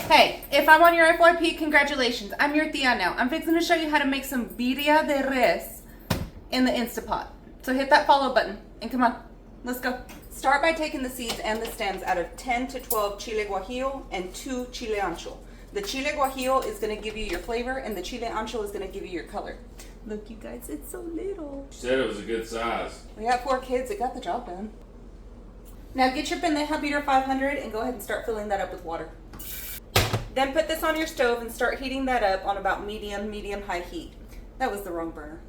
Hey, if I'm on your FYP, congratulations. I'm your tia now. I'm fixing to show you how to make some birria de res in the Instapot. So hit that follow button and come on, let's go. Start by taking the seeds and the stems out of 10 to 12 chile guajillo and 2 chile ancho. The chile guajillo is going to give you your flavor and the chile ancho is going to give you your color. Look, you guys, it's so little. You said it was a good size. We got 4 kids, it got the job done. Now get your pendeja beater 500 and go ahead and start filling that up with water. Then put this on your stove and start heating that up on about medium-high heat. That was the wrong burner.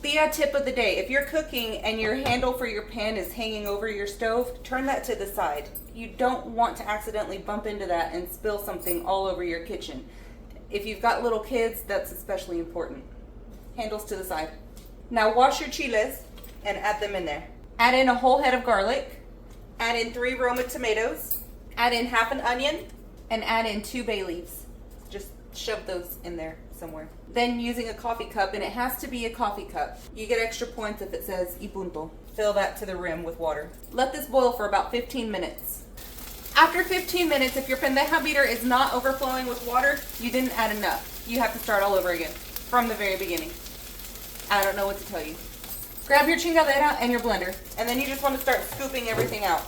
Tia tip of the day, if you're cooking and your handle for your pan is hanging over your stove, turn that to the side. You don't want to accidentally bump into that and spill something all over your kitchen. If you've got little kids, that's especially important. Handles to the side. Now wash your chiles and add them in there. Add in a whole head of garlic, add in 3 Roma tomatoes, add in half an onion, and add in 2 bay leaves. Just shove those in there somewhere. Then using a coffee cup, and it has to be a coffee cup. You get extra points if it says y punto. Fill that to the rim with water. Let this boil for about 15 minutes. After 15 minutes, if your pendeja beater is not overflowing with water, you didn't add enough. You have to start all over again from the very beginning. I don't know what to tell you. Grab your chingadera and your blender, and then you just want to start scooping everything out.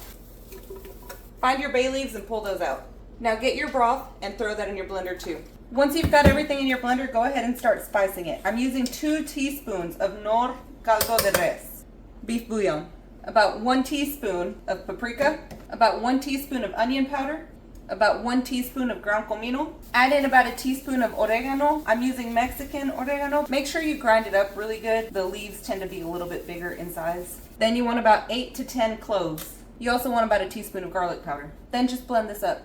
Find your bay leaves and pull those out. Now get your broth and throw that in your blender too. Once you've got everything in your blender, go ahead and start spicing it. I'm using 2 teaspoons of nor caldo de res, beef bouillon, about 1 teaspoon of paprika, about 1 teaspoon of onion powder, about 1 teaspoon of ground comino. Add in about a teaspoon of oregano. I'm using Mexican oregano. Make sure you grind it up really good. The leaves tend to be a little bit bigger in size. Then you want about 8 to 10 cloves. You also want about a teaspoon of garlic powder. Then just blend this up.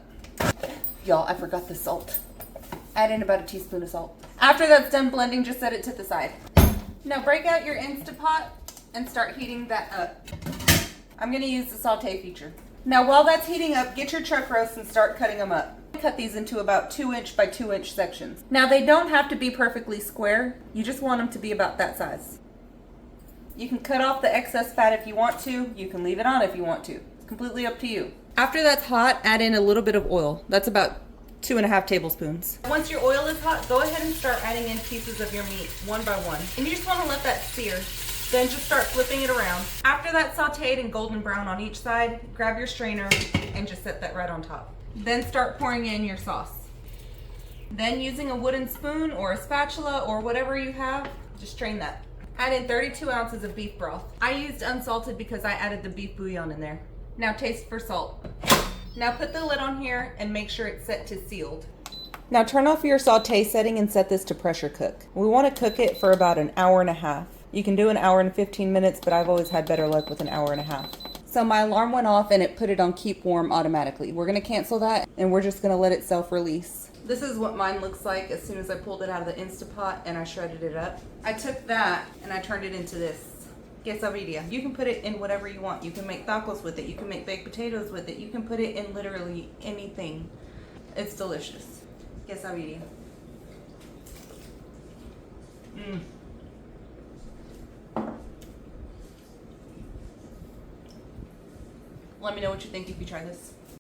Y'all, I forgot the salt. Add in about a teaspoon of salt. After that's done blending, just set it to the side. Now break out your Instapot and start heating that up. I'm gonna use the saute feature. Now while that's heating up, get your chuck roasts and start cutting them up. Cut these into about 2-inch by 2-inch sections. Now they don't have to be perfectly square. You just want them to be about that size. You can cut off the excess fat if you want to. You can leave it on if you want to. It's completely up to you. After that's hot, add in a little bit of oil. That's about 2.5 tablespoons. Once your oil is hot, go ahead and start adding in pieces of your meat one by one. And you just want to let that sear. Then just start flipping it around. After that's sauteed and golden brown on each side, grab your strainer and just set that right on top. Then start pouring in your sauce. Then using a wooden spoon or a spatula or whatever you have, just strain that. Add in 32 ounces of beef broth. I used unsalted because I added the beef bouillon in there. Now taste for salt. Now put the lid on here and make sure it's set to sealed. Now turn off your saute setting and set this to pressure cook. We want to cook it for about an hour and a half. You can do an hour and 15 minutes, but I've always had better luck with an hour and a half. So my alarm went off and it put it on keep warm automatically. We're going to cancel that and we're just going to let it self-release. This is what mine looks like as soon as I pulled it out of the Instapot and I shredded it up. I took that and I turned it into this quesabirria. You can put it in whatever you want. You can make tacos with it. You can make baked potatoes with it. You can put it in literally anything. It's delicious. Quesabirria. Let me know what you think if you try this.